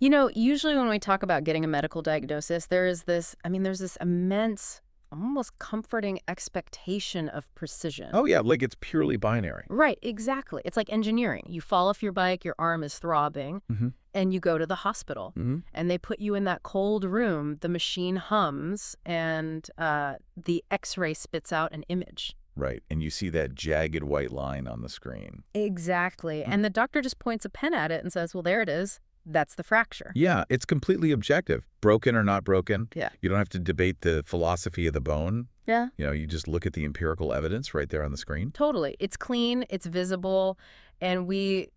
You know, usually when we talk about getting a medical diagnosis, there's this immense, almost comforting expectation of precision. Oh, yeah, like it's purely binary. Right, exactly. It's like engineering. You fall off your bike, your arm is throbbing, Mm-hmm. and you go to the hospital. Mm-hmm. And they put you in that cold room, the machine hums, and the x-ray spits out an image. Right, and you see that jagged white line on the screen. Exactly. And the doctor just points a pen at it and says, well, there it is. That's the fracture. Yeah, it's completely objective. Broken or not broken. Yeah. You don't have to debate the philosophy of the bone. Yeah. You just look at the empirical evidence right there on the screen. Totally. It's clean, it's visible, and we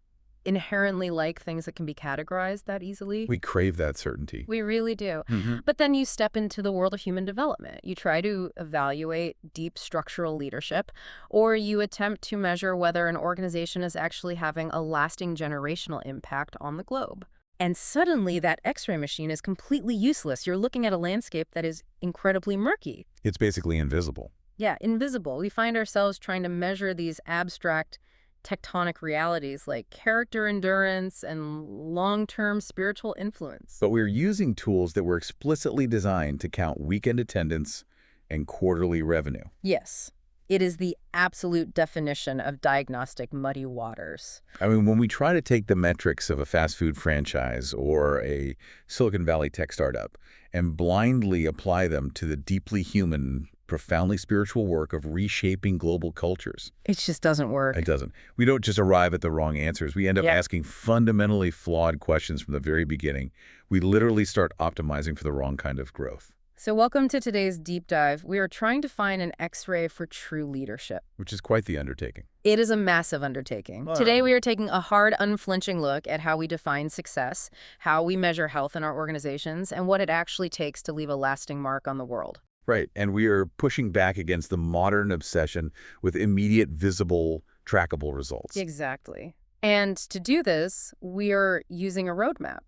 inherently like things that can be categorized that easily. We crave that certainty. We really do. Mm-hmm. But then you step into the world of human development. You try to evaluate deep structural leadership, or you attempt to measure whether an organization is actually having a lasting generational impact on the globe. And suddenly that x-ray machine is completely useless. You're looking at a landscape that is incredibly murky. It's basically invisible. Yeah, invisible. We find ourselves trying to measure these abstract tectonic realities like character endurance and long-term spiritual influence. But we're using tools that were explicitly designed to count weekend attendance and quarterly revenue. Yes, it is the absolute definition of diagnostic muddy waters. I mean, when we try to take the metrics of a fast food franchise or a Silicon Valley tech startup and blindly apply them to the deeply human, profoundly spiritual work of reshaping global cultures. It just doesn't work. It doesn't. We don't just arrive at the wrong answers. We end up Yep. asking fundamentally flawed questions from the very beginning. We literally start optimizing for the wrong kind of growth. So welcome to today's deep dive. We are trying to find an X-ray for true leadership. Which is quite the undertaking. It is a massive undertaking. Wow. Today we are taking a hard, unflinching look at how we define success, how we measure health in our organizations, and what it actually takes to leave a lasting mark on the world. Right, and we are pushing back against the modern obsession with immediate, visible, trackable results. Exactly. And to do this, we are using a roadmap.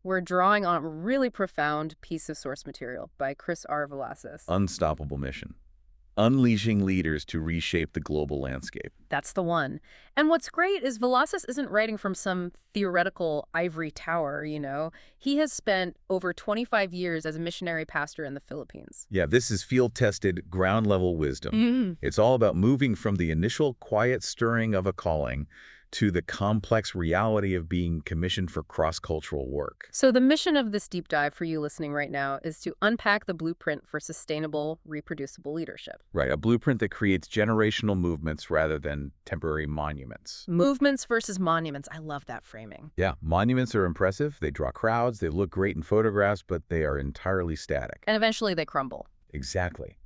We're drawing on a really profound piece of source material by Chris R. Velasquez. Unstoppable mission. Unleashing leaders to reshape the global landscape. That's the one. And what's great is Velasquez isn't writing from some theoretical ivory tower, you know. He has spent over 25 years as a missionary pastor in the Philippines. Yeah, this is field-tested, ground-level wisdom. Mm-hmm. It's all about moving from the initial quiet stirring of a calling to the complex reality of being commissioned for cross-cultural work. So the mission of this deep dive for you listening right now is to unpack the blueprint for sustainable, reproducible leadership. Right, a blueprint that creates generational movements rather than temporary monuments. Movements versus monuments. I love that framing. Yeah, monuments are impressive. They draw crowds, they look great in photographs, but they are entirely static. And eventually they crumble. Exactly.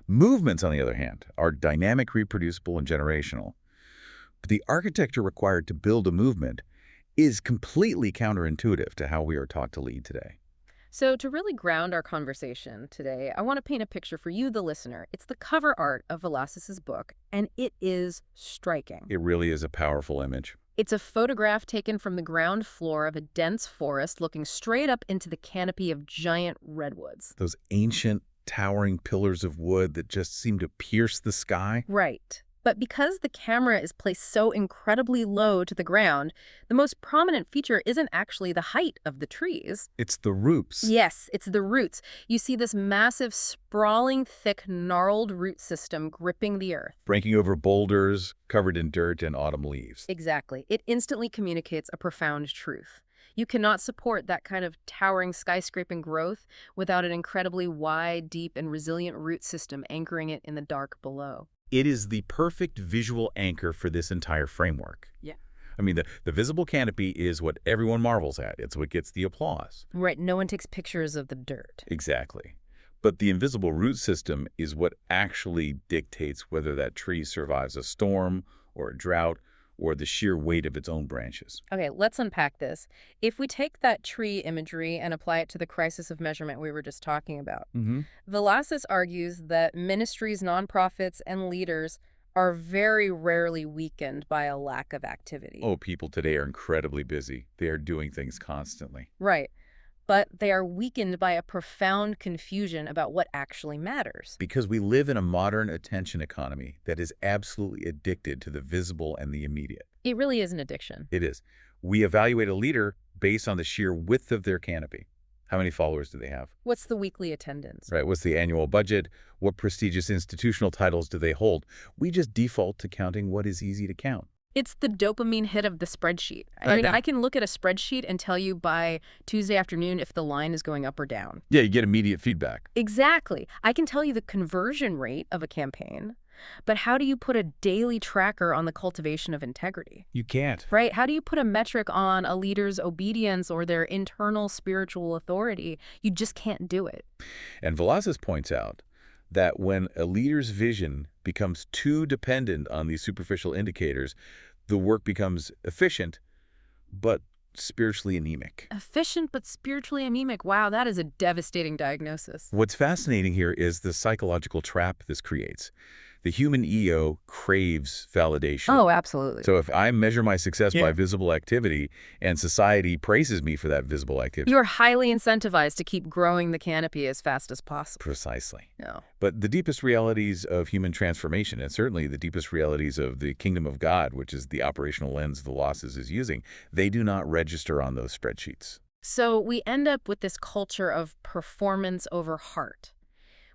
Movements, on the other hand, are dynamic, reproducible, and generational. But the architecture required to build a movement is completely counterintuitive to how we are taught to lead today. So to really ground our conversation today, I want to paint a picture for you, the listener. It's the cover art of Velasquez's book, and it is striking. It really is a powerful image. It's a photograph taken from the ground floor of a dense forest looking straight up into the canopy of giant redwoods. Those ancient, towering pillars of wood that just seem to pierce the sky. Right. But because the camera is placed so incredibly low to the ground, the most prominent feature isn't actually the height of the trees. It's the roots. Yes, it's the roots. You see this massive, sprawling, thick, gnarled root system gripping the earth. Breaking over boulders, covered in dirt and autumn leaves. Exactly. It instantly communicates a profound truth. You cannot support that kind of towering skyscraping growth without an incredibly wide, deep, and resilient root system anchoring it in the dark below. It is the perfect visual anchor for this entire framework. Yeah. I mean, the visible canopy is what everyone marvels at. It's what gets the applause. Right, no one takes pictures of the dirt. Exactly. But the invisible root system is what actually dictates whether that tree survives a storm or a drought or the sheer weight of its own branches. Okay, let's unpack this. If we take that tree imagery and apply it to the crisis of measurement we were just talking about, Velasquez argues that ministries, nonprofits, and leaders are very rarely weakened by a lack of activity. Oh, people today are incredibly busy. They are doing things constantly. Right. But they are weakened by a profound confusion about what actually matters. Because we live in a modern attention economy that is absolutely addicted to the visible and the immediate. It really is an addiction. It is. We evaluate a leader based on the sheer width of their canopy. How many followers do they have? What's the weekly attendance? Right? What's the annual budget? What prestigious institutional titles do they hold? We just default to counting what is easy to count. It's the dopamine hit of the spreadsheet. I Right, mean, yeah. I can look at a spreadsheet and tell you by Tuesday afternoon if the line is going up or down. Yeah, you get immediate feedback. Exactly. I can tell you the conversion rate of a campaign, but how do you put a daily tracker on the cultivation of integrity? You can't. Right? How do you put a metric on a leader's obedience or their internal spiritual authority? You just can't do it. And Velazquez points out that when a leader's vision becomes too dependent on these superficial indicators, the work becomes efficient, but spiritually anemic. Efficient but spiritually anemic. Wow, that is a devastating diagnosis. What's fascinating here is the psychological trap this creates. The human ego craves validation. Oh, absolutely. So if I measure my success Yeah. by visible activity and society praises me for that visible activity, You're highly incentivized to keep growing the canopy as fast as possible. precisely. No. But the deepest realities of human transformation, and certainly the deepest realities of the kingdom of God, which is the operational lens Velazquez is using, they do not register on those spreadsheets. So we end up with this culture of performance over heart.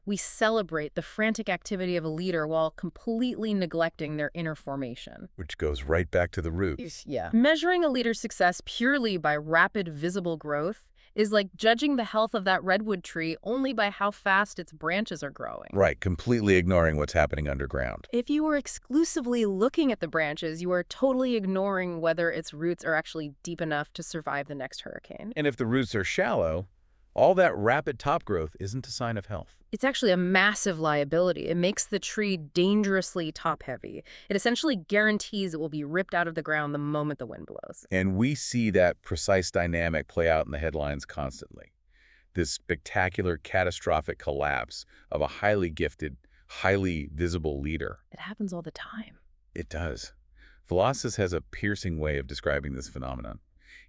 We celebrate the frantic activity of a leader while completely neglecting their inner formation. Which goes right back to the root. Yeah. Measuring a leader's success purely by rapid visible growth is like judging the health of that redwood tree only by how fast its branches are growing. Right, completely ignoring what's happening underground. If you are exclusively looking at the branches, you are totally ignoring whether its roots are actually deep enough to survive the next hurricane. And if the roots are shallow, all that rapid top growth isn't a sign of health. It's actually a massive liability. It makes the tree dangerously top-heavy. It essentially guarantees it will be ripped out of the ground the moment the wind blows. And we see that precise dynamic play out in the headlines constantly. This spectacular, catastrophic collapse of a highly gifted, highly visible leader. It happens all the time. It does. Velazquez has a piercing way of describing this phenomenon.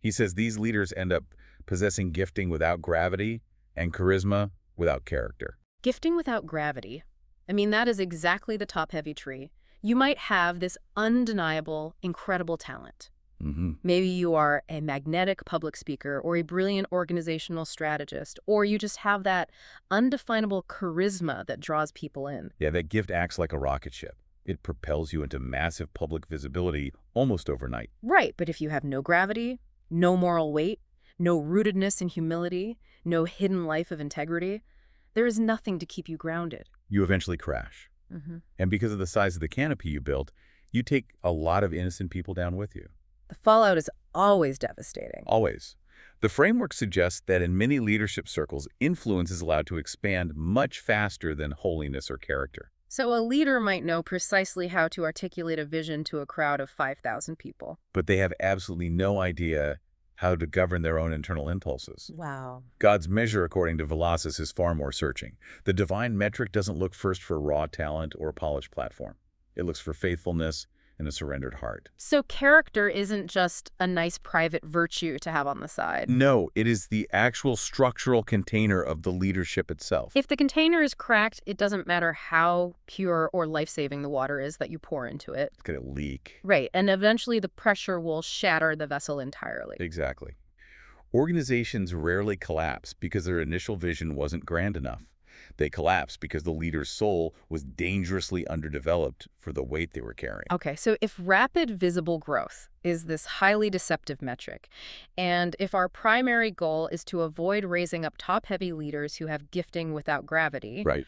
He says these leaders end up possessing gifting without gravity and charisma without character. Gifting without gravity. I mean, that is exactly the top-heavy tree. You might have this undeniable, incredible talent. Maybe you are a magnetic public speaker or a brilliant organizational strategist, or you just have that undefinable charisma that draws people in. Yeah, that gift acts like a rocket ship. It propels you into massive public visibility almost overnight. Right, but if you have no gravity, no moral weight, no rootedness in humility, no hidden life of integrity, there is nothing to keep you grounded. You eventually crash. And because of the size of the canopy you built, you take a lot of innocent people down with you. The fallout is always devastating. Always. The framework suggests that in many leadership circles, influence is allowed to expand much faster than holiness or character. So a leader might know precisely how to articulate a vision to a crowd of 5,000 people. But they have absolutely no idea how to govern their own internal impulses. Wow. God's measure, according to Velazquez, is far more searching. The divine metric doesn't look first for raw talent or a polished platform. It looks for faithfulness and a surrendered heart. So character isn't just a nice private virtue to have on the side. No, it is the actual structural container of the leadership itself. If the container is cracked, it doesn't matter how pure or life-saving the water is that you pour into it. It's going to leak. Right, and eventually the pressure will shatter the vessel entirely. Exactly. Organizations rarely collapse because their initial vision wasn't grand enough. They collapse because the leader's soul was dangerously underdeveloped for the weight they were carrying. Okay, so if rapid visible growth is this highly deceptive metric, and if our primary goal is to avoid raising up top-heavy leaders who have gifting without gravity, Right.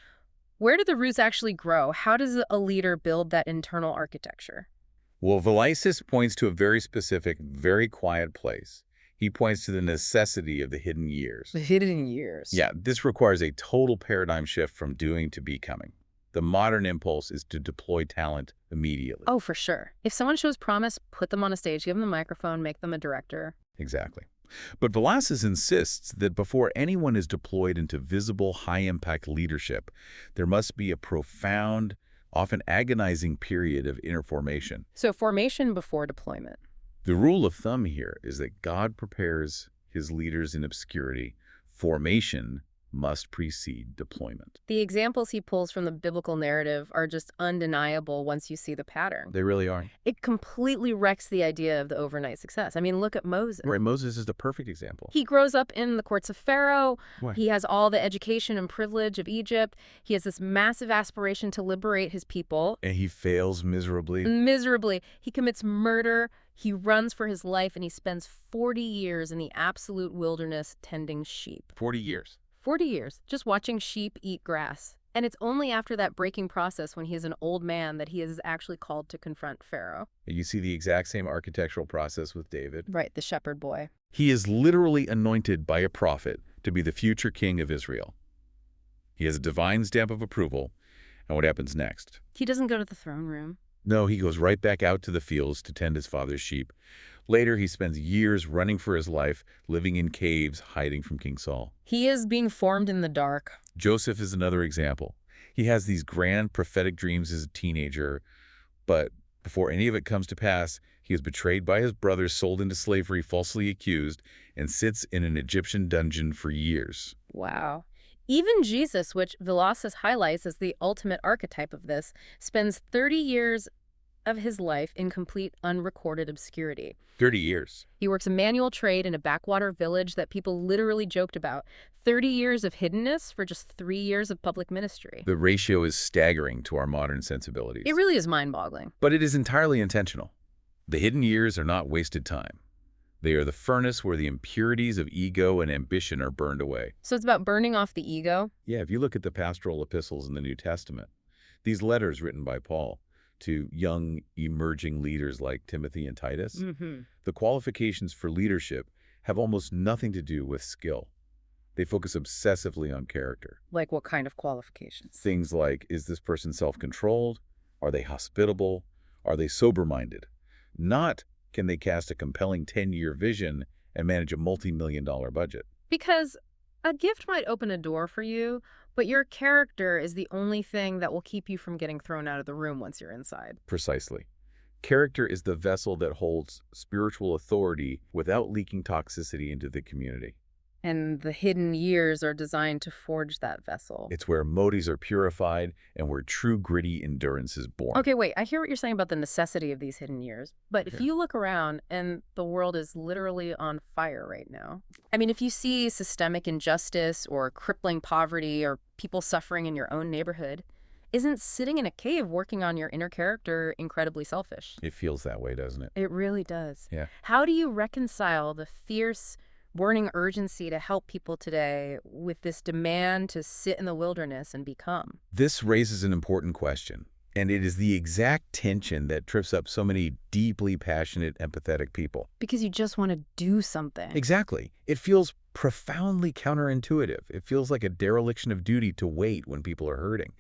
where do the roots actually grow? How does a leader build that internal architecture? Well, Velazquez points to a very specific, very quiet place. He points to the necessity of the hidden years. The hidden years. Yeah, this requires a total paradigm shift from doing to becoming. The modern impulse is to deploy talent immediately. Oh, for sure. If someone shows promise, put them on a stage, give them the microphone, make them a director. Exactly. But Velazquez insists that before anyone is deployed into visible, high-impact leadership, there must be a profound, often agonizing period of inner formation. So formation before deployment. The rule of thumb here is that God prepares his leaders in obscurity. Formation must precede deployment. The examples he pulls from the biblical narrative are just undeniable once you see the pattern. They really are. It completely wrecks the idea of the overnight success. I mean, look at Moses. Right, Moses is the perfect example. He grows up in the courts of Pharaoh. Why? He has all the education and privilege of Egypt. He has this massive aspiration to liberate his people. And he fails miserably. Miserably. He commits murder. He runs for his life, and he spends 40 years in the absolute wilderness tending sheep. 40 years. 40 years, just watching sheep eat grass. And it's only after that breaking process when he is an old man that he is actually called to confront Pharaoh. You see the exact same architectural process with David. Right, the shepherd boy. He is literally anointed by a prophet to be the future king of Israel. He has a divine stamp of approval. And what happens next? He doesn't go to the throne room. No, he goes right back out to the fields to tend his father's sheep. Later, he spends years running for his life, living in caves, hiding from King Saul. He is being formed in the dark. Joseph is another example. He has these grand prophetic dreams as a teenager, but before any of it comes to pass, he is betrayed by his brothers, sold into slavery, falsely accused, and sits in an Egyptian dungeon for years. Wow. Even Jesus, which Velazquez highlights as the ultimate archetype of this, spends 30 years of his life in complete unrecorded obscurity. 30 years. He works a manual trade in a backwater village that people literally joked about. 30 years of hiddenness for just 3 years of public ministry. The ratio is staggering to our modern sensibilities. It really is mind-boggling. But it is entirely intentional. The hidden years are not wasted time. They are the furnace where the impurities of ego and ambition are burned away. So it's about burning off the ego? Yeah, if you look at the pastoral epistles in the New Testament, these letters written by Paul to young, emerging leaders like Timothy and Titus, the qualifications for leadership have almost nothing to do with skill. They focus obsessively on character. Like what kind of qualifications? Things like, is this person self-controlled? Are they hospitable? Are they sober-minded? Not, can they cast a compelling 10-year vision and manage a multi-million-dollar budget? Because a gift might open a door for you, but your character is the only thing that will keep you from getting thrown out of the room once you're inside. Precisely. Character is the vessel that holds spiritual authority without leaking toxicity into the community. And the hidden years are designed to forge that vessel. It's where motives are purified and where true gritty endurance is born. Okay, wait, I hear what you're saying about the necessity of these hidden years, but if you look around and the world is literally on fire right now. I mean, if you see systemic injustice or crippling poverty or people suffering in your own neighborhood, isn't sitting in a cave working on your inner character incredibly selfish? It feels that way, doesn't it? It really does. Yeah. How do you reconcile the fierce, burning urgency to help people today with this demand to sit in the wilderness and become? This raises an important question, and it is the exact tension that trips up so many deeply passionate, empathetic people. Because you just want to do something. Exactly. It feels profoundly counterintuitive. It feels like a dereliction of duty to wait when people are hurting.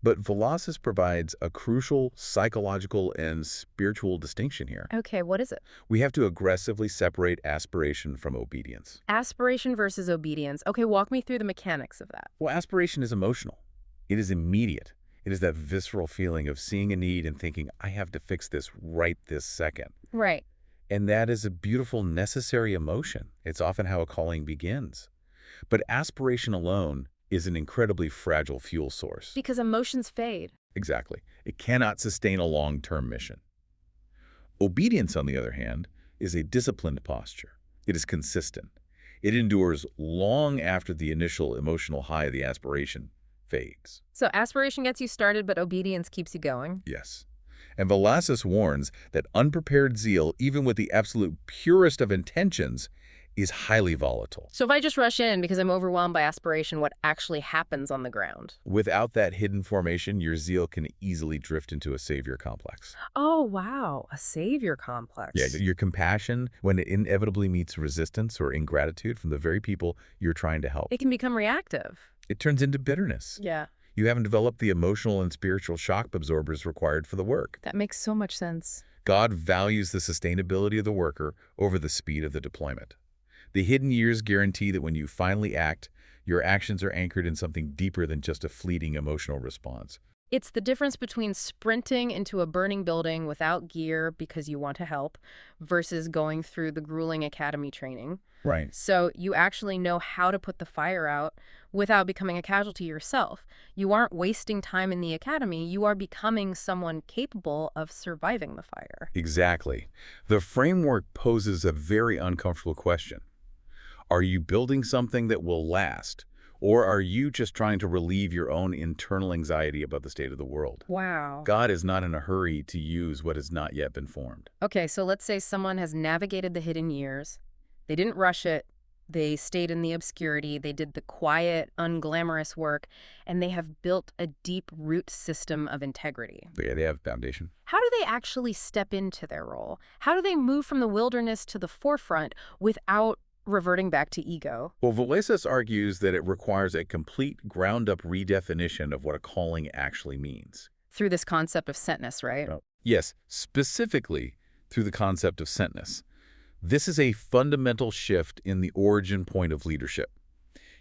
But Velazquez provides a crucial psychological and spiritual distinction here. Okay, what is it? We have to aggressively separate aspiration from obedience. Aspiration versus obedience. Okay, walk me through the mechanics of that. Well, aspiration is emotional. It is immediate. It is that visceral feeling of seeing a need and thinking, I have to fix this right this second. Right. And that is a beautiful, necessary emotion. It's often how a calling begins. But aspiration alone is an incredibly fragile fuel source. Because emotions fade. Exactly. It cannot sustain a long-term mission. Obedience, on the other hand, is a disciplined posture. It is consistent. It endures long after the initial emotional high of the aspiration fades. So aspiration gets you started, but obedience keeps you going? Yes. And Velazquez warns that unprepared zeal, even with the absolute purest of intentions, is highly volatile. So if I just rush in because I'm overwhelmed by aspiration, what actually happens on the ground? Without that hidden formation, your zeal can easily drift into a savior complex. Oh, wow. A savior complex. Yeah, your compassion, when it inevitably meets resistance or ingratitude from the very people you're trying to help, It can become reactive. it turns into bitterness. Yeah. You haven't developed the emotional and spiritual shock absorbers required for the work. That makes so much sense. God values the sustainability of the worker over the speed of the deployment. The hidden years guarantee that when you finally act, your actions are anchored in something deeper than just a fleeting emotional response. It's the difference between sprinting into a burning building without gear because you want to help versus going through the grueling academy training. Right. So you actually know how to put the fire out without becoming a casualty yourself. You aren't wasting time in the academy. You are becoming someone capable of surviving the fire. Exactly. The framework poses a very uncomfortable question. Are you building something that will last? Or are you just trying to relieve your own internal anxiety about the state of the world? Wow. God is not in a hurry to use what has not yet been formed. Okay, so let's say someone has navigated the hidden years. They didn't rush it. They stayed in the obscurity. They did the quiet, unglamorous work, and they have built a deep root system of integrity. But yeah, they have foundation. How do they actually step into their role? How do they move from the wilderness to the forefront without reverting back to ego? Well, Valesas argues that it requires a complete ground-up redefinition of what a calling actually means. Through this concept of sentness, right? Oh. Yes, specifically through the concept of sentness. This is a fundamental shift in the origin point of leadership.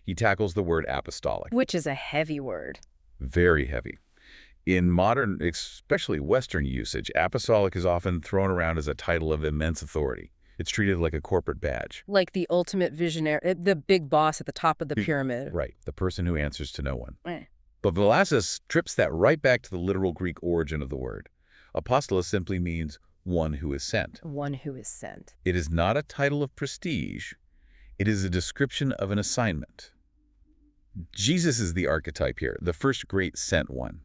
He tackles the word apostolic. Which is a heavy word. Very heavy. In modern, especially Western usage, apostolic is often thrown around as a title of immense authority. It's treated like a corporate badge. Like the ultimate visionary, the big boss at the top of the pyramid. Right, the person who answers to no one. Eh. But Valesas strips that right back to the literal Greek origin of the word. Apostolos simply means one who is sent. One who is sent. It is not a title of prestige. It is a description of an assignment. Jesus is the archetype here, the first great sent one.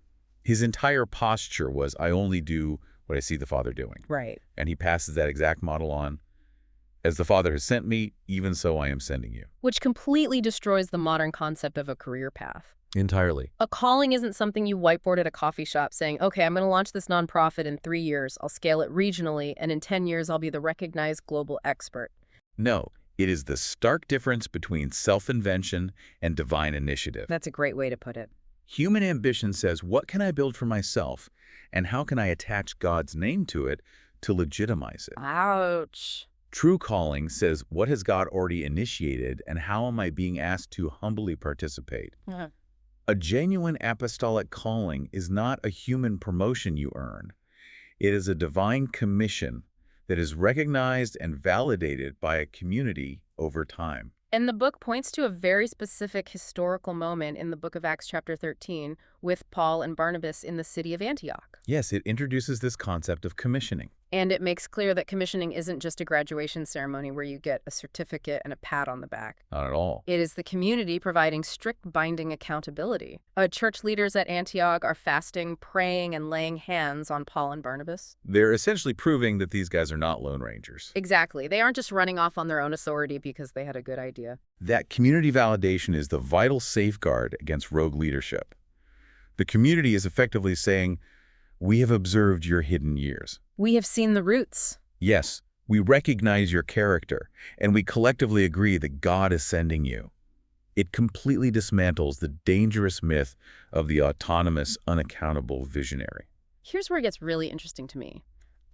His entire posture was, I only do what I see the Father doing. Right. And he passes that exact model on. As the Father has sent me, even so I am sending you. Which completely destroys the modern concept of a career path. Entirely. A calling isn't something you whiteboard at a coffee shop saying, okay, I'm going to launch this nonprofit in 3 years. I'll scale it regionally, and in 10 years, I'll be the recognized global expert. No, it is the stark difference between self-invention and divine initiative. That's a great way to put it. Human ambition says, what can I build for myself, and how can I attach God's name to it to legitimize it? Ouch. True calling says, what has God already initiated, and how am I being asked to humbly participate? Uh-huh. A genuine apostolic calling is not a human promotion you earn. It is a divine commission that is recognized and validated by a community over time. And the book points to a very specific historical moment in the book of Acts chapter 13 with Paul and Barnabas in the city of Antioch. Yes, it introduces this concept of commissioning. And it makes clear that commissioning isn't just a graduation ceremony where you get a certificate and a pat on the back. Not at all. It is the community providing strict binding accountability. Church leaders at Antioch are fasting, praying, and laying hands on Paul and Barnabas. They're essentially proving that these guys are not Lone Rangers. Exactly. They aren't just running off on their own authority because they had a good idea. That community validation is the vital safeguard against rogue leadership. The community is effectively saying, we have observed your hidden years. We have seen the roots. Yes, we recognize your character, and we collectively agree that God is sending you. It completely dismantles the dangerous myth of the autonomous, unaccountable visionary. Here's where it gets really interesting to me.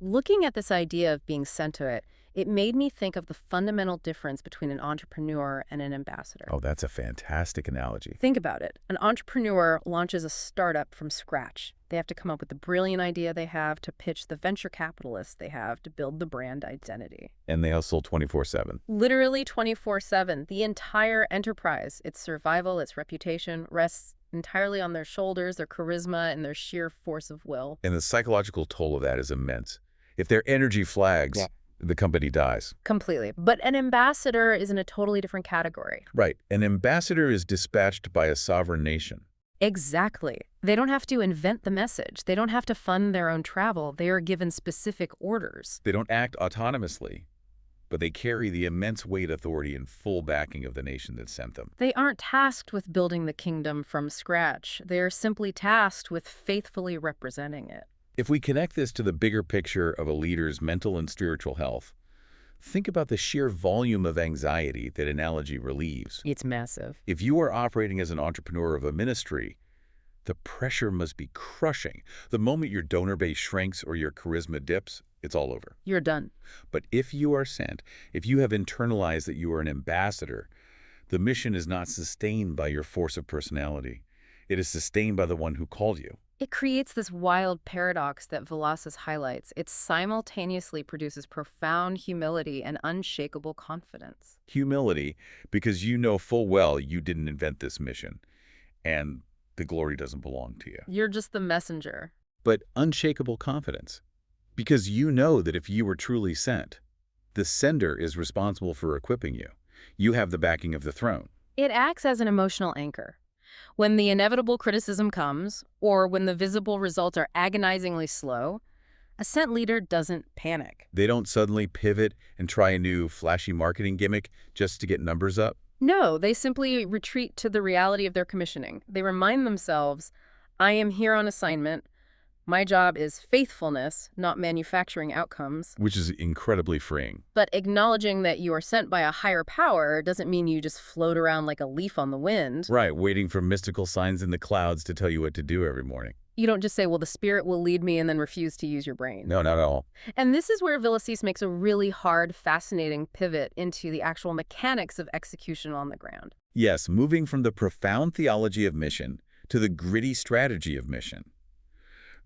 Looking at this idea of being sent to it, it made me think of the fundamental difference between an entrepreneur and an ambassador. Oh, that's a fantastic analogy. Think about it. An entrepreneur launches a startup from scratch. They have to come up with the brilliant idea they have to pitch the venture capitalists they have to build the brand identity. And they hustle 24/7. Literally 24/7. The entire enterprise, its survival, its reputation, rests entirely on their shoulders, their charisma, and their sheer force of will. And the psychological toll of that is immense. If their energy flags, the company dies. Completely. But an ambassador is in a totally different category. Right. An ambassador is dispatched by a sovereign nation. Exactly. They don't have to invent the message. They don't have to fund their own travel. They are given specific orders. They don't act autonomously, but they carry the immense weight, authority, and full backing of the nation that sent them. They aren't tasked with building the kingdom from scratch. They are simply tasked with faithfully representing it. If we connect this to the bigger picture of a leader's mental and spiritual health, think about the sheer volume of anxiety that analogy relieves. It's massive. If you are operating as an entrepreneur of a ministry, the pressure must be crushing. The moment your donor base shrinks or your charisma dips, it's all over. You're done. But if you are sent, if you have internalized that you are an ambassador, the mission is not sustained by your force of personality. It is sustained by the one who called you. It creates this wild paradox that Velazquez highlights. It simultaneously produces profound humility and unshakable confidence. Humility, because you know full well you didn't invent this mission, and the glory doesn't belong to you. You're just the messenger. But unshakable confidence, because you know that if you were truly sent, the sender is responsible for equipping you. You have the backing of the throne. It acts as an emotional anchor. When the inevitable criticism comes, or when the visible results are agonizingly slow, a sent leader doesn't panic. They don't suddenly pivot and try a new flashy marketing gimmick just to get numbers up. No, they simply retreat to the reality of their commissioning. They remind themselves, I am here on assignment. My job is faithfulness, not manufacturing outcomes. Which is incredibly freeing. But acknowledging that you are sent by a higher power doesn't mean you just float around like a leaf on the wind. Right, waiting for mystical signs in the clouds to tell you what to do every morning. You don't just say, well, the spirit will lead me and then refuse to use your brain. No, not at all. And this is where Villasís makes a really hard, fascinating pivot into the actual mechanics of execution on the ground. Yes, moving from the profound theology of mission to the gritty strategy of mission.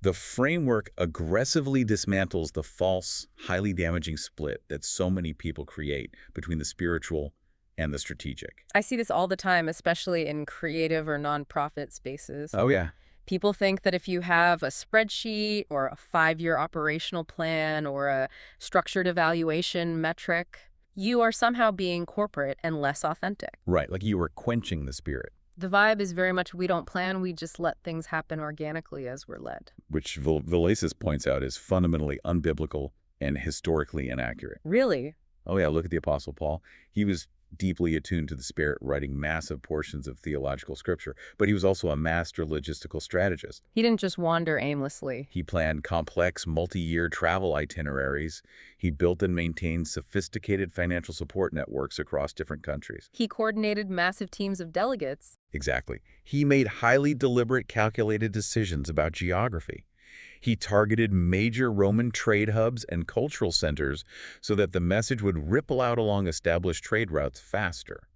The framework aggressively dismantles the false, highly damaging split that so many people create between the spiritual and the strategic. I see this all the time, especially in creative or nonprofit spaces. Oh, yeah. People think that if you have a spreadsheet or a 5-year operational plan or a structured evaluation metric, you are somehow being corporate and less authentic. Right, like you were quenching the spirit, The vibe is very much we don't plan, we just let things happen organically as we're led. which Villasís points out is fundamentally unbiblical and historically inaccurate. Really? Oh, yeah, look at the Apostle Paul. He was deeply attuned to the Spirit, writing massive portions of theological scripture, but he was also a master logistical strategist. He didn't just wander aimlessly. He planned complex, multi-year travel itineraries. He built and maintained sophisticated financial support networks across different countries. He coordinated massive teams of delegates. Exactly. He made highly deliberate, calculated decisions about geography. He targeted major Roman trade hubs and cultural centers so that the message would ripple out along established trade routes faster.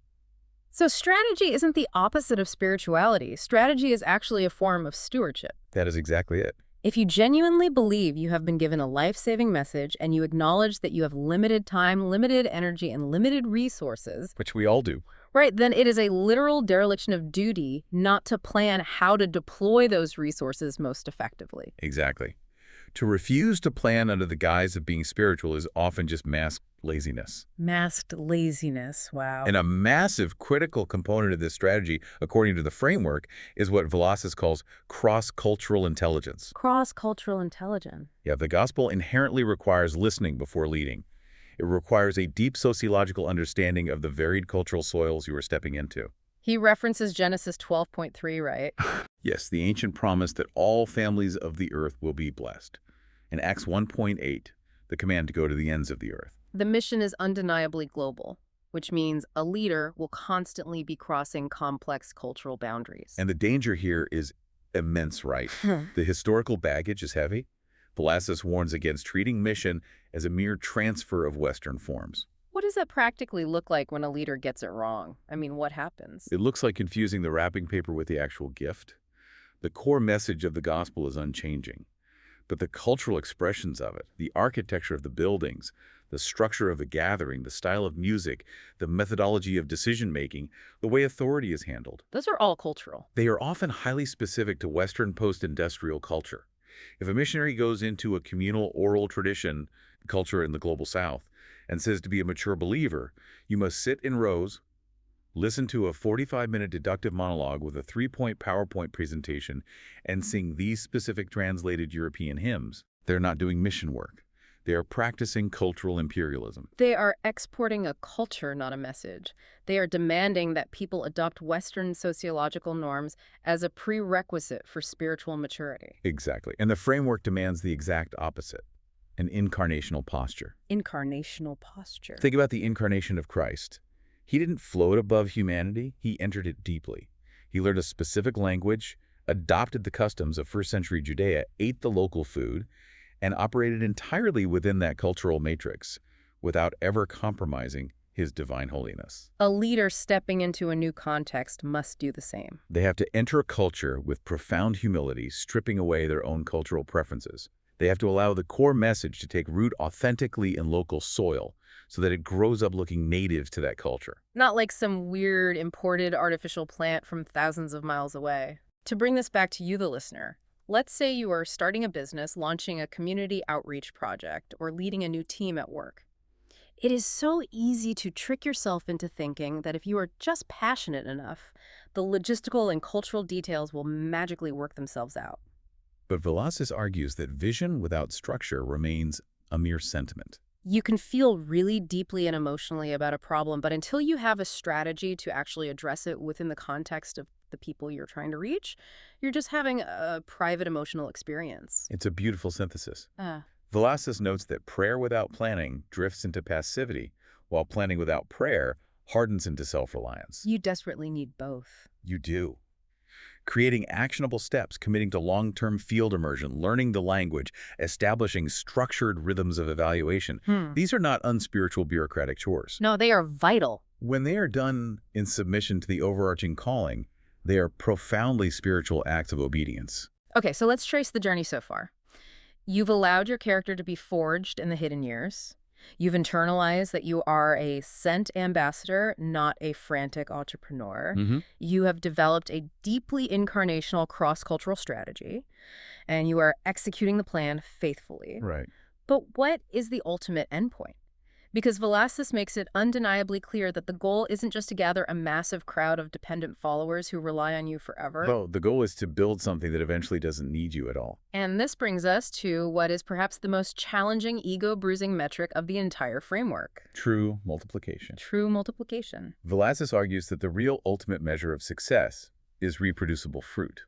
So strategy isn't the opposite of spirituality. Strategy is actually a form of stewardship. That is exactly it. If you genuinely believe you have been given a life-saving message and you acknowledge that you have limited time, limited energy, and limited resources, Which we all do. right, then it is a literal dereliction of duty not to plan how to deploy those resources most effectively. Exactly. To refuse to plan under the guise of being spiritual is often just masked laziness. Masked laziness, wow. And a massive critical component of this strategy, according to the framework, is what Velazquez calls cross-cultural intelligence. Cross-cultural intelligence. Yeah, the gospel inherently requires listening before leading. It requires a deep sociological understanding of the varied cultural soils you are stepping into. He references Genesis 12.3, right? Yes, the ancient promise that all families of the earth will be blessed. In Acts 1.8, the command to go to the ends of the earth. The mission is undeniably global, which means a leader will constantly be crossing complex cultural boundaries. And the danger here is immense, right? The historical baggage is heavy. Velazquez warns against treating mission as a mere transfer of Western forms. What does that practically look like when a leader gets it wrong? I mean, what happens? It looks like confusing the wrapping paper with the actual gift. The core message of the gospel is unchanging, but the cultural expressions of it, the architecture of the buildings, the structure of the gathering, the style of music, the methodology of decision-making, the way authority is handled, Those are all cultural. they are often highly specific to Western post-industrial culture. If a missionary goes into a communal oral tradition culture in the global South and says to be a mature believer, you must sit in rows, listen to a 45-minute deductive monologue with a 3-point PowerPoint presentation, and sing these specific translated European hymns, they're not doing mission work. They are practicing cultural imperialism. They are exporting a culture, not a message. They are demanding that people adopt Western sociological norms as a prerequisite for spiritual maturity. Exactly. And the framework demands the exact opposite, an incarnational posture. Incarnational posture. Think about the incarnation of Christ. He didn't float above humanity, he entered it deeply. He learned a specific language, adopted the customs of first-century Judea, ate the local food, and operated entirely within that cultural matrix without ever compromising His Divine Holiness. A leader stepping into a new context must do the same. They have to enter a culture with profound humility, stripping away their own cultural preferences. They have to allow the core message to take root authentically in local soil so that it grows up looking native to that culture. Not like some weird imported artificial plant from thousands of miles away. To bring this back to you, the listener, let's say you are starting a business, launching a community outreach project, or leading a new team at work. It is so easy to trick yourself into thinking that if you are just passionate enough, the logistical and cultural details will magically work themselves out. But Velazquez argues that vision without structure remains a mere sentiment. You can feel really deeply and emotionally about a problem, but until you have a strategy to actually address it within the context of the people you're trying to reach, you're just having a private emotional experience. It's a beautiful synthesis. Ah. Velazquez notes that prayer without planning drifts into passivity, while planning without prayer hardens into self-reliance. You desperately need both. You do. Creating actionable steps, committing to long-term field immersion, learning the language, establishing structured rhythms of evaluation. These are not unspiritual bureaucratic chores. No, they are vital. When they are done in submission to the overarching calling, they are profoundly spiritual acts of obedience. Okay, so let's trace the journey so far. You've allowed your character to be forged in the hidden years. You've internalized that you are a sent ambassador, not a frantic entrepreneur. You have developed a deeply incarnational cross-cultural strategy, and you are executing the plan faithfully. Right. But what is the ultimate endpoint? Because Velazquez makes it undeniably clear that the goal isn't just to gather a massive crowd of dependent followers who rely on you forever. Well, the goal is to build something that eventually doesn't need you at all. And this brings us to what is perhaps the most challenging ego-bruising metric of the entire framework. True multiplication. True multiplication. Velazquez argues that the real ultimate measure of success is reproducible fruit.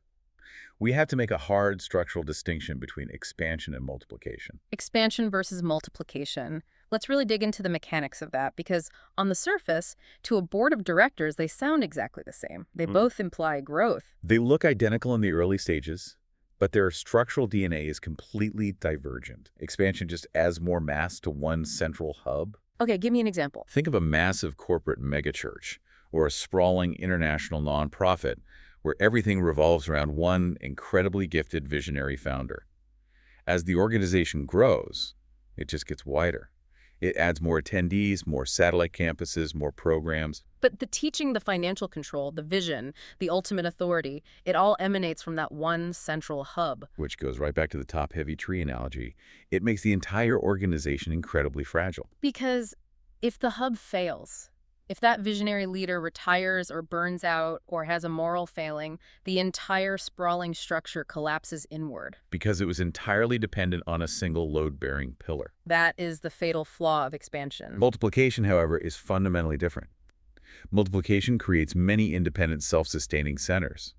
We have to make a hard structural distinction between expansion and multiplication. Expansion versus multiplication. Let's really dig into the mechanics of that, because on the surface, to a board of directors, they sound exactly the same. They both imply growth. They look identical in the early stages, but their structural DNA is completely divergent. Expansion just adds more mass to one central hub. Okay, give me an example. Think of a massive corporate megachurch or a sprawling international nonprofit where everything revolves around one incredibly gifted visionary founder. As the organization grows, it just gets wider. It adds more attendees, more satellite campuses, more programs. But the teaching, the financial control, the vision, the ultimate authority, it all emanates from that one central hub. Which goes right back to the top-heavy tree analogy. It makes the entire organization incredibly fragile. Because if the hub fails, if that visionary leader retires or burns out or has a moral failing, the entire sprawling structure collapses inward. Because it was entirely dependent on a single load-bearing pillar. That is the fatal flaw of expansion. Multiplication, however, is fundamentally different. Multiplication creates many independent self-sustaining centers.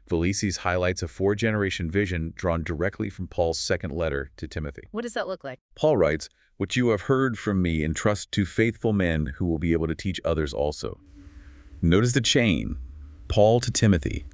Velazquez highlights a four-generation vision drawn directly from Paul's second letter to Timothy. What does that look like? Paul writes, "What you have heard from me entrust to faithful men who will be able to teach others also." Notice the chain. Paul to Timothy,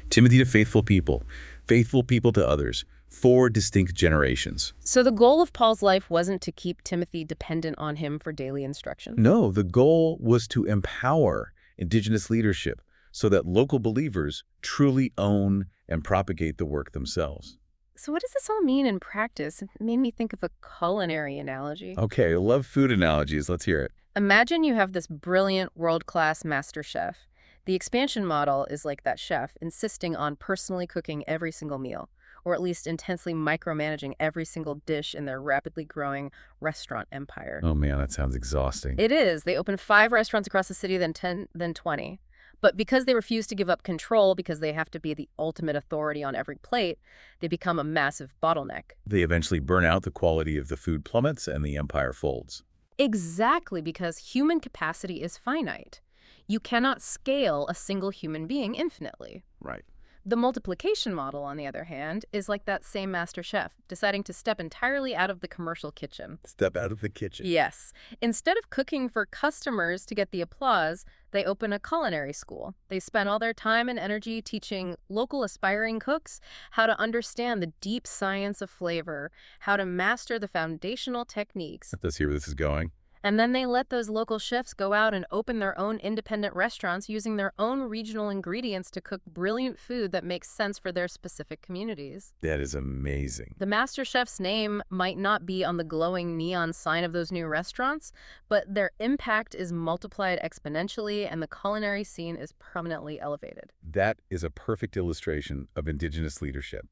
Timothy to faithful people to others. Four distinct generations. So the goal of Paul's life wasn't to keep Timothy dependent on him for daily instruction? No, the goal was to empower indigenous leadership so that local believers truly own and propagate the work themselves. So what does this all mean in practice? It made me think of a culinary analogy. Okay, I love food analogies. Let's hear it. Imagine you have this brilliant world-class master chef. The expansion model is like that chef, insisting on personally cooking every single meal, or at least intensely micromanaging every single dish in their rapidly growing restaurant empire. Oh man, that sounds exhausting. It is. They open 5 restaurants across the city, then 10, then 20. But because they refuse to give up control, because they have to be the ultimate authority on every plate, they become a massive bottleneck. They eventually burn out, the quality of the food plummets, and the empire folds. Exactly, because human capacity is finite. You cannot scale a single human being infinitely. Right. The multiplication model, on the other hand, is like that same master chef, deciding to step entirely out of the commercial kitchen. Step out of the kitchen. Yes. Instead of cooking for customers to get the applause, they open a culinary school. They spend all their time and energy teaching local aspiring cooks how to understand the deep science of flavor, how to master the foundational techniques. Let's see where this is going. And then they let those local chefs go out and open their own independent restaurants using their own regional ingredients to cook brilliant food that makes sense for their specific communities. That is amazing. The master chef's name might not be on the glowing neon sign of those new restaurants, but their impact is multiplied exponentially and the culinary scene is permanently elevated. That is a perfect illustration of indigenous leadership.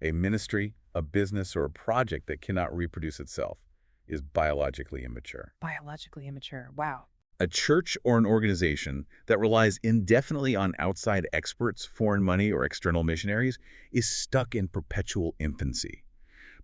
A ministry, a business, or a project that cannot reproduce itself is biologically immature. Biologically immature. Wow. A church or an organization that relies indefinitely on outside experts, foreign money, or external missionaries is stuck in perpetual infancy.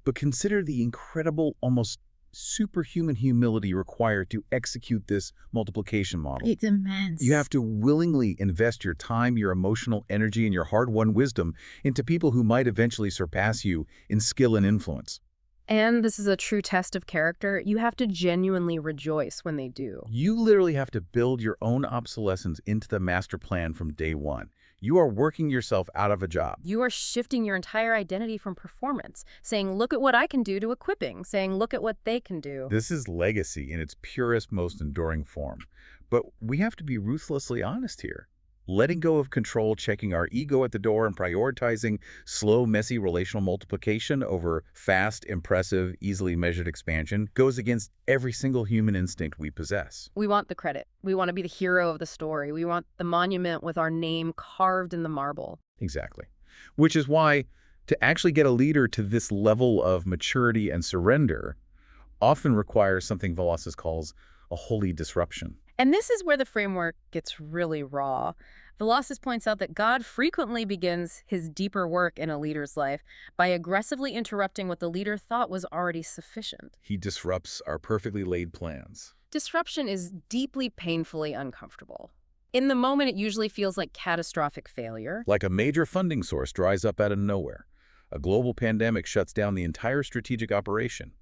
But consider the incredible, almost superhuman humility required to execute this multiplication model. It's immense. You have to willingly invest your time, your emotional energy, and your hard-won wisdom into people who might eventually surpass you in skill and influence. And this is a true test of character. You have to genuinely rejoice when they do. You literally have to build your own obsolescence into the master plan from day one. You are working yourself out of a job. You are shifting your entire identity from performance, saying, look at what I can do, to equipping, saying, look at what they can do. This is legacy in its purest, most enduring form. But we have to be ruthlessly honest here. Letting go of control, checking our ego at the door, and prioritizing slow, messy relational multiplication over fast, impressive, easily measured expansion goes against every single human instinct we possess. We want the credit. We want to be the hero of the story. We want the monument with our name carved in the marble. Exactly. Which is why to actually get a leader to this level of maturity and surrender often requires something Velazquez calls a holy disruption. And this is where the framework gets really raw. Velazquez points out that God frequently begins his deeper work in a leader's life by aggressively interrupting what the leader thought was already sufficient. He disrupts our perfectly laid plans. Disruption is deeply painfully uncomfortable. In the moment, it usually feels like catastrophic failure. Like a major funding source dries up out of nowhere. A global pandemic shuts down the entire strategic operation.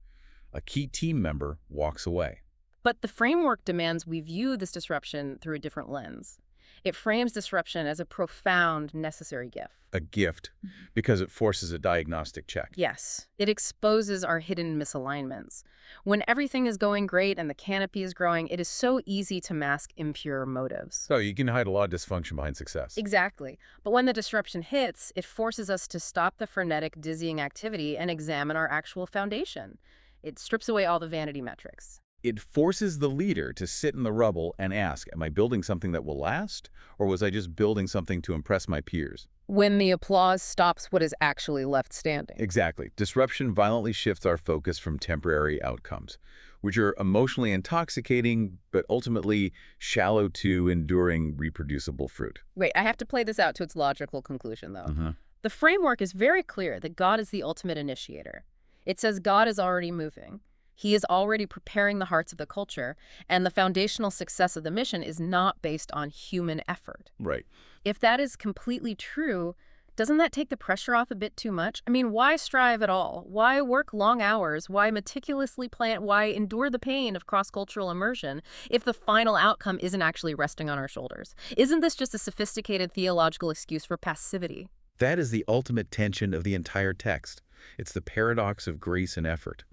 A key team member walks away. But the framework demands we view this disruption through a different lens. It frames disruption as a profound, necessary gift. A gift because it forces a diagnostic check. Yes, it exposes our hidden misalignments. When everything is going great and the canopy is growing, it is so easy to mask impure motives. So you can hide a lot of dysfunction behind success. Exactly. But when the disruption hits, it forces us to stop the frenetic, dizzying activity and examine our actual foundation. It strips away all the vanity metrics. It forces the leader to sit in the rubble and ask, am I building something that will last, or was I just building something to impress my peers? When the applause stops what is actually left standing. Exactly. Disruption violently shifts our focus from temporary outcomes, which are emotionally intoxicating, but ultimately shallow to enduring, reproducible fruit. Wait, I have to play this out to its logical conclusion, though. Mm-hmm. The framework is very clear that God is the ultimate initiator. It says God is already moving. He is already preparing the hearts of the culture, and the foundational success of the mission is not based on human effort. Right. If that is completely true, doesn't that take the pressure off a bit too much? I mean, why strive at all? Why work long hours? Why meticulously plan? Why endure the pain of cross-cultural immersion if the final outcome isn't actually resting on our shoulders? Isn't this just a sophisticated theological excuse for passivity? That is the ultimate tension of the entire text. It's the paradox of grace and effort.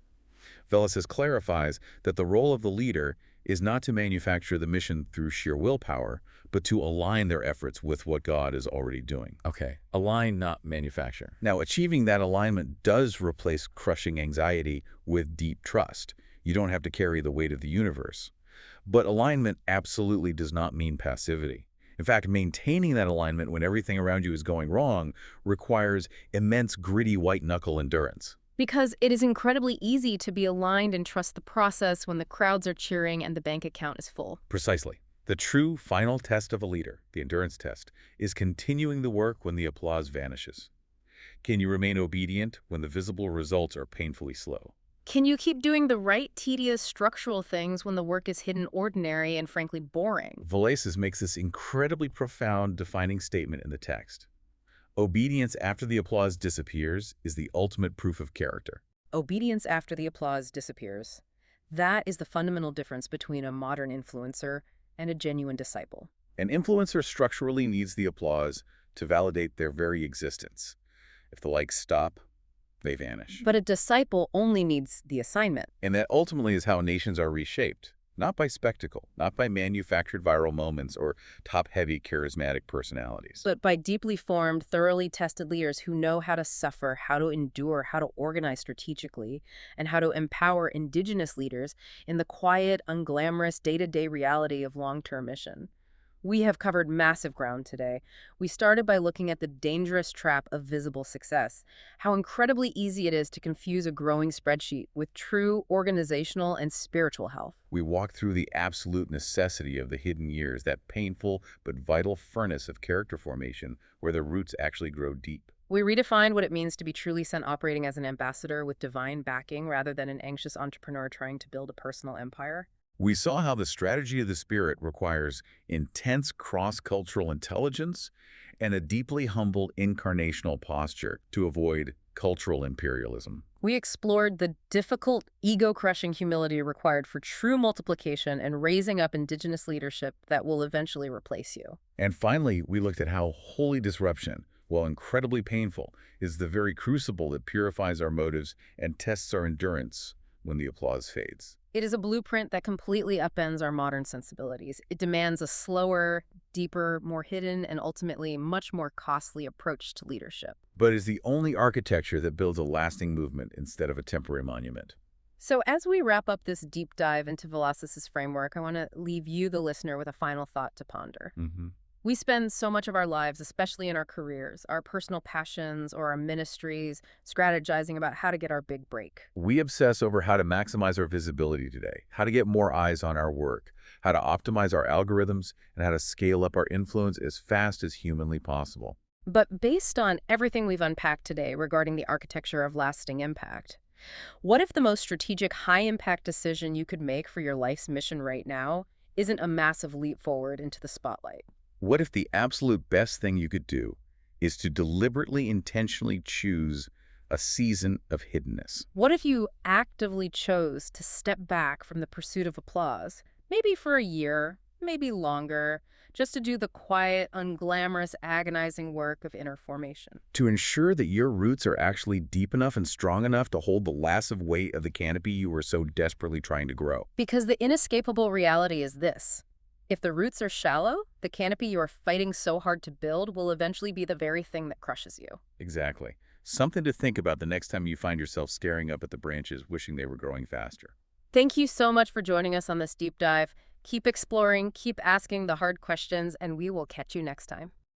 Velazquez clarifies that the role of the leader is not to manufacture the mission through sheer willpower, but to align their efforts with what God is already doing. Okay, align, not manufacture. Now, achieving that alignment does replace crushing anxiety with deep trust. You don't have to carry the weight of the universe. But alignment absolutely does not mean passivity. In fact, maintaining that alignment when everything around you is going wrong requires immense gritty white-knuckle endurance. Because it is incredibly easy to be aligned and trust the process when the crowds are cheering and the bank account is full. Precisely. The true final test of a leader, the endurance test, is continuing the work when the applause vanishes. Can you remain obedient when the visible results are painfully slow? Can you keep doing the right, tedious, structural things when the work is hidden ordinary and frankly boring? Velazquez makes this incredibly profound defining statement in the text. Obedience after the applause disappears is the ultimate proof of character. Obedience after the applause disappears. That is the fundamental difference between a modern influencer and a genuine disciple. An influencer structurally needs the applause to validate their very existence. If the likes stop, they vanish. But a disciple only needs the assignment. And that ultimately is how nations are reshaped, Not by spectacle, not by manufactured viral moments or top-heavy charismatic personalities. But by deeply formed, thoroughly tested leaders who know how to suffer, how to endure, how to organize strategically, and how to empower indigenous leaders in the quiet, unglamorous, day-to-day reality of long-term mission. We have covered massive ground today. We started by looking at the dangerous trap of visible success, how incredibly easy it is to confuse a growing spreadsheet with true organizational and spiritual health. We walk through the absolute necessity of the hidden years, that painful but vital furnace of character formation where the roots actually grow deep. We redefined what it means to be truly sent operating as an ambassador with divine backing rather than an anxious entrepreneur trying to build a personal empire. We saw how the strategy of the spirit requires intense cross-cultural intelligence and a deeply humble incarnational posture to avoid cultural imperialism. We explored the difficult, ego-crushing humility required for true multiplication and raising up indigenous leadership that will eventually replace you. And finally, we looked at how holy disruption, while incredibly painful, is the very crucible that purifies our motives and tests our endurance when the applause fades. It is a blueprint that completely upends our modern sensibilities. It demands a slower, deeper, more hidden, and ultimately much more costly approach to leadership. But is the only architecture that builds a lasting movement instead of a temporary monument. So as we wrap up this deep dive into Velocious' framework, I want to leave you, the listener, with a final thought to ponder. We spend so much of our lives, especially in our careers, our personal passions or our ministries, strategizing about how to get our big break. We obsess over how to maximize our visibility today, how to get more eyes on our work, how to optimize our algorithms, and how to scale up our influence as fast as humanly possible. But based on everything we've unpacked today regarding the architecture of lasting impact, what if the most strategic, high-impact decision you could make for your life's mission right now isn't a massive leap forward into the spotlight? What if the absolute best thing you could do is to deliberately, intentionally choose a season of hiddenness? What if you actively chose to step back from the pursuit of applause, maybe for a year, maybe longer, just to do the quiet, unglamorous, agonizing work of inner formation? To ensure that your roots are actually deep enough and strong enough to hold the massive weight of the canopy you were so desperately trying to grow. Because the inescapable reality is this. If the roots are shallow, the canopy you are fighting so hard to build will eventually be the very thing that crushes you. Exactly. Something to think about the next time you find yourself staring up at the branches wishing they were growing faster. Thank you so much for joining us on this deep dive. Keep exploring, keep asking the hard questions, and we will catch you next time.